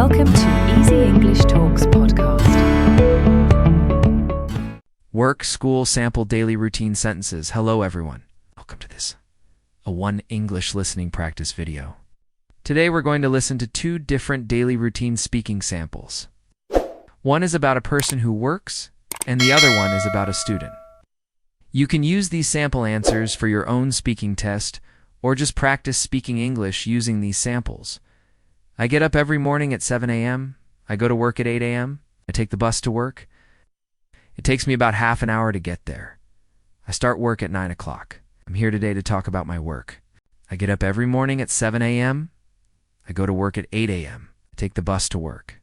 Welcome to Easy English Talks podcast. Work, school, sample, daily routine sentences. Hello everyone. Welcome to this, a one English listening practice video. Today we're going to listen to two different daily routine speaking samples. One is about a person who works, and the other one is about a student. You can use these sample answers for your own speaking test, or just practice speaking English using these samples. I get up every morning at 7 a.m. I go to work at 8 a.m. I take the bus to work. It takes me about half an hour to get there. I start work at 9 o'clock. I'm here today to talk about my work. I get up every morning at 7 a.m. I go to work at 8 a.m. I take the bus to work.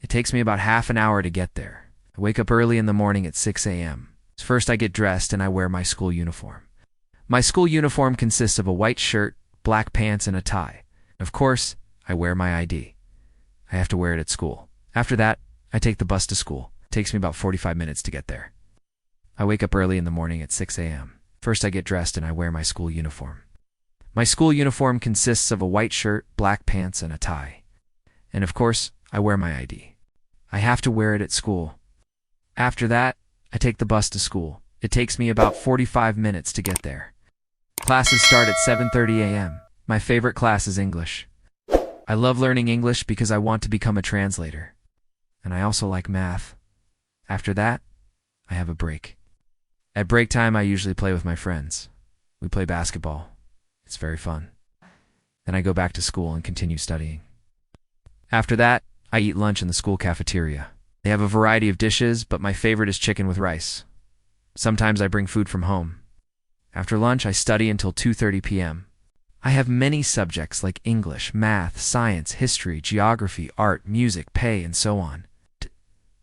It takes me about half an hour to get there. I wake up early in the morning at 6 a.m. First I get dressed and I wear my school uniform. My school uniform consists of a white shirt, black pants, and a tie. Of course, I wear my ID. I have to wear it at school. After that, I take the bus to school. It takes me about 45 minutes to get there. I wake up early in the morning at 6 a.m. First I get dressed and I wear my school uniform. My school uniform consists of a white shirt, black pants, and a tie. And of course, I wear my ID. I have to wear it at school. After that, I take the bus to school. It takes me about 45 minutes to get there. Classes start at 7:30 a.m. My favorite class is English. I love learning English because I want to become a translator. And I also like math. After that, I have a break. At break time, I usually play with my friends. We play basketball. It's very fun. Then I go back to school and continue studying. After that, I eat lunch in the school cafeteria. They have a variety of dishes, but my favorite is chicken with rice. Sometimes I bring food from home. After lunch, I study until 2:30 p.m. I have many subjects like English, math, science, history, geography, art, music, PE, and so on.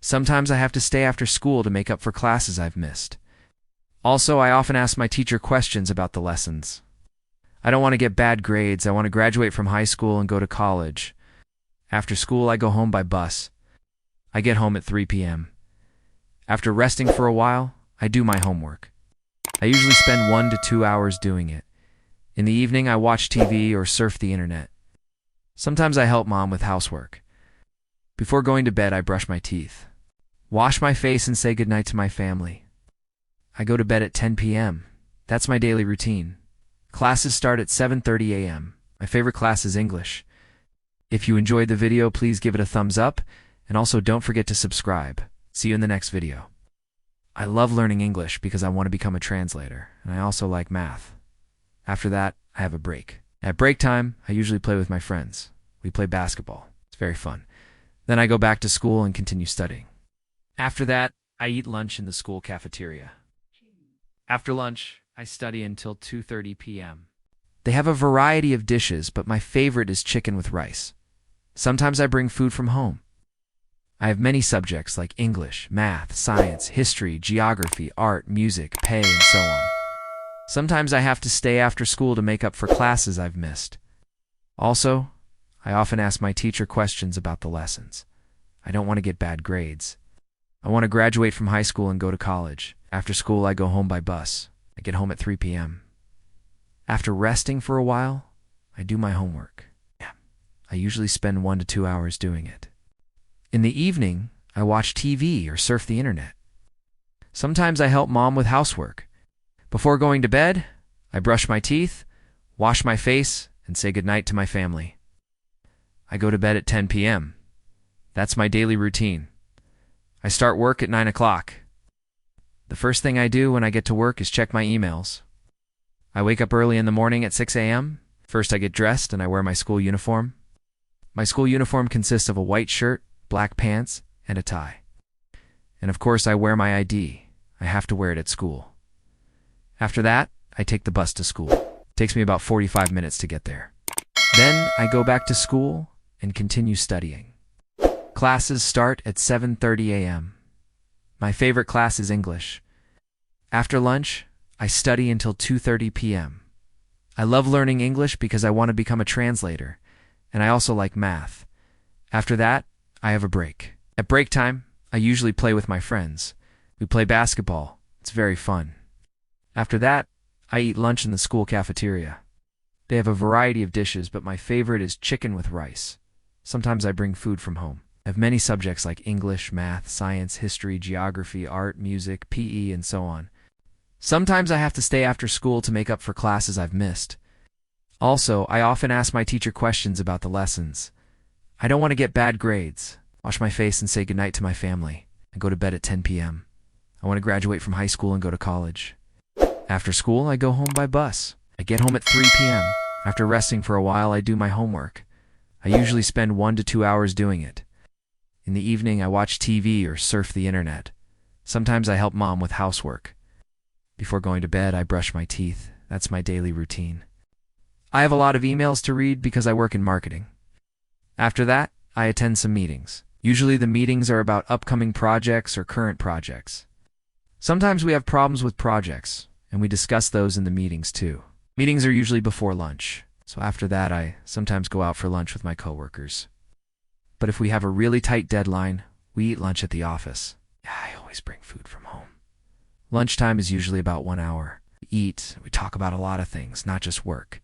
Sometimes I have to stay after school to make up for classes I've missed. Also, I often ask my teacher questions about the lessons. I don't want to get bad grades. I want to graduate from high school and go to college. After school, I go home by bus. I get home at 3 p.m. After resting for a while, I do my homework. I usually spend 1 to 2 hours doing it. In the evening, I watch TV or surf the internet. Sometimes I help mom with housework. Before going to bed, I brush my teeth, wash my face, and say goodnight to my family. I go to bed at 10 p.m. That's my daily routine. Classes start at 7:30 a.m. My favorite class is English. If you enjoyed the video, please give it a thumbs up, and also don't forget to subscribe. See you in the next video. I love learning English because I want to become a translator, and I also like math. After that, I have a break. At break time, I usually play with my friends. We play basketball. It's very fun. Then I go back to school and continue studying. After that, I eat lunch in the school cafeteria. After lunch, I study until 2:30 p.m. They have a variety of dishes, but my favorite is chicken with rice. Sometimes I bring food from home. I have many subjects like English, math, science, history, geography, art, music, PE, and so on. Sometimes I have to stay after school to make up for classes I've missed. Also, I often ask my teacher questions about the lessons. I don't want to get bad grades. I want to graduate from high school and go to college. After school, I go home by bus. I get home at 3 p.m. After resting for a while, I do my homework. I usually spend 1 to 2 hours doing it. In the evening, I watch TV or surf the internet. Sometimes I help mom with housework. Before going to bed, I brush my teeth, wash my face, and say goodnight to my family. I go to bed at 10 p.m. That's my daily routine. I start work at 9 o'clock. The first thing I do when I get to work is check my emails. I wake up early in the morning at 6 a.m. First I get dressed and I wear my school uniform. My school uniform consists of a white shirt, black pants, and a tie. And of course I wear my ID. I have to wear it at school. After that, I take the bus to school. It takes me about 45 minutes to get there. Then I go back to school and continue studying. Classes start at 7:30 a.m. My favorite class is English. After lunch, I study until 2:30 p.m. I love learning English because I want to become a translator, and I also like math. After that, I have a break. At break time, I usually play with my friends. We play basketball. It's very fun. After that, I eat lunch in the school cafeteria. They have a variety of dishes, but my favorite is chicken with rice. Sometimes I bring food from home. I have many subjects like English, math, science, history, geography, art, music, PE, and so on. Sometimes I have to stay after school to make up for classes I've missed. Also, I often ask my teacher questions about the lessons. I don't want to get bad grades, wash my face and say goodnight to my family, and go to bed at 10 p.m. I want to graduate from high school and go to college. After school, I go home by bus. I get home at 3 p.m. After resting for a while, I do my homework. I usually spend 1 to 2 hours doing it. In the evening, I watch TV or surf the internet. Sometimes I help mom with housework. Before going to bed, I brush my teeth. That's my daily routine. I have a lot of emails to read because I work in marketing. After that, I attend some meetings. Usually the meetings are about upcoming projects or current projects. Sometimes we have problems with projects, and we discuss those in the meetings too. Meetings are usually before lunch, so after that I sometimes go out for lunch with my coworkers. But if we have a really tight deadline, we eat lunch at the office. I always bring food from home. Lunchtime is usually about 1 hour. We eat, we talk about a lot of things, not just work.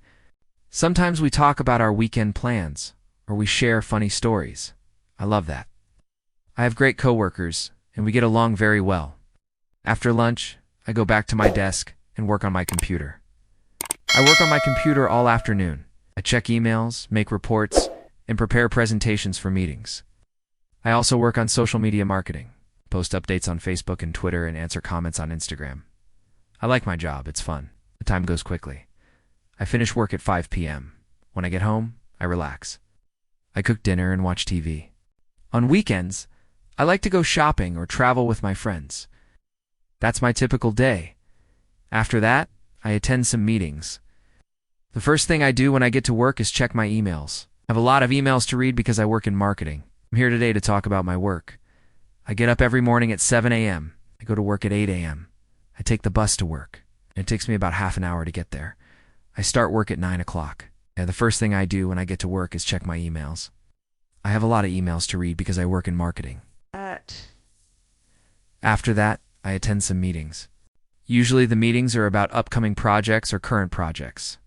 Sometimes we talk about our weekend plans, or we share funny stories. I love that. I have great coworkers, and we get along very well. After lunch, I go back to my desk and work on my computer. I work on my computer all afternoon. I check emails, make reports, and prepare presentations for meetings. I also work on social media marketing, post updates on Facebook and Twitter, and answer comments on Instagram. I like my job, it's fun. The time goes quickly. I finish work at 5 p.m. When I get home, I relax. I cook dinner and watch TV. On weekends, I like to go shopping or travel with my friends. That's my typical day. After that, I attend some meetings. The first thing I do when I get to work is check my emails. I have a lot of emails to read because I work in marketing. I'm here today to talk about my work. I get up every morning at 7 a.m. I go to work at 8 a.m. I take the bus to work, and it takes me about half an hour to get there. I start work at 9 o'clock. The first thing I do when I get to work is check my emails. I have a lot of emails to read because I work in marketing. After that, I attend some meetings. Usually the meetings are about upcoming projects or current projects.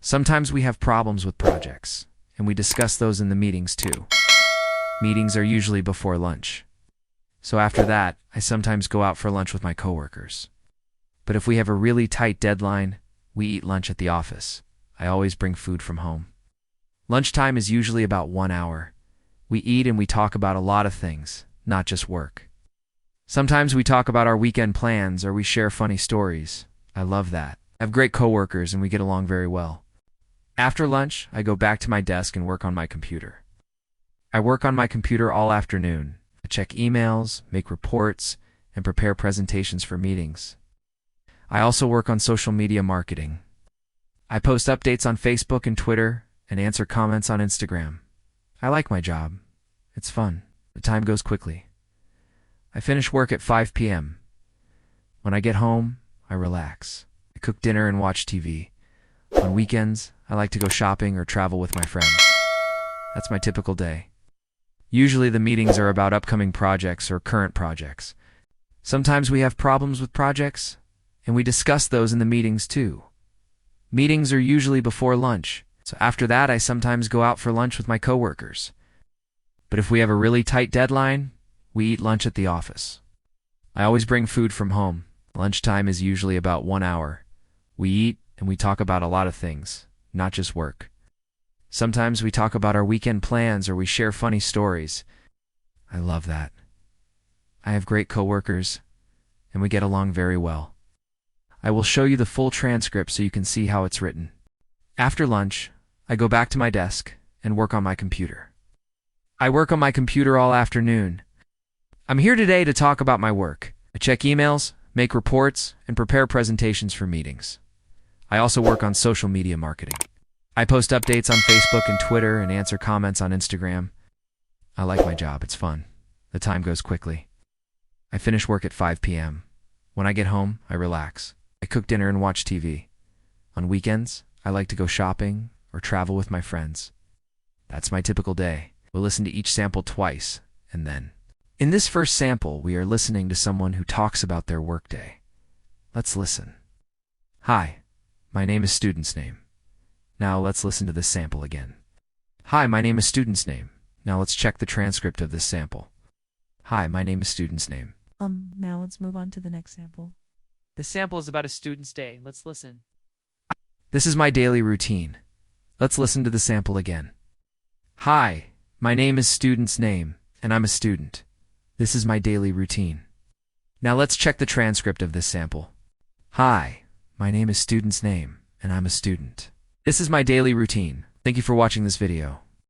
Sometimes we have problems with projects, and we discuss those in the meetings too. Meetings are usually before lunch. So after that, I sometimes go out for lunch with my coworkers. But if we have a really tight deadline, we eat lunch at the office. I always bring food from home. Lunchtime is usually about 1 hour. We eat and we talk about a lot of things, not just work. Sometimes we talk about our weekend plans or we share funny stories. I love that. I have great coworkers and we get along very well. After lunch, I go back to my desk and work on my computer. I work on my computer all afternoon. I check emails, make reports, and prepare presentations for meetings. I also work on social media marketing. I post updates on Facebook and Twitter and answer comments on Instagram. I like my job. It's fun. The time goes quickly. I finish work at 5 p.m. When I get home, I relax. I cook dinner and watch TV. On weekends, I like to go shopping or travel with my friends. That's my typical day. Usually the meetings are about upcoming projects or current projects. Sometimes we have problems with projects, and we discuss those in the meetings too. Meetings are usually before lunch, so after that I sometimes go out for lunch with my coworkers. But if we have a really tight deadline, we eat lunch at the office. I always bring food from home. Lunchtime is usually about 1 hour. We eat and we talk about a lot of things, not just work. Sometimes we talk about our weekend plans or we share funny stories. I love that. I have great coworkers, and we get along very well. I will show you the full transcript so you can see how it's written. After lunch, I go back to my desk and work on my computer. I work on my computer all afternoon. I'm here today to talk about my work. I check emails, make reports, and prepare presentations for meetings. I also work on social media marketing. I post updates on Facebook and Twitter and answer comments on Instagram. I like my job, it's fun. The time goes quickly. I finish work at 5 p.m. When I get home, I relax. I cook dinner and watch TV. On weekends, I like to go shopping or travel with my friends. That's my typical day. We'll listen to each sample twice, and then. In this first sample, we are listening to someone who talks about their workday. Let's listen. Hi, my name is student's name. Now let's listen to this sample again. Hi, my name is student's name. Now let's check the transcript of this sample. Hi, my name is student's name. Now let's move on to the next sample. The sample is about a student's day. Let's listen. This is my daily routine. Let's listen to the sample again. Hi, my name is student's name, and I'm a student. This is my daily routine. Now let's check the transcript of this sample. Hi, my name is student's name, and I'm a student. This is my daily routine. Thank you for watching this video.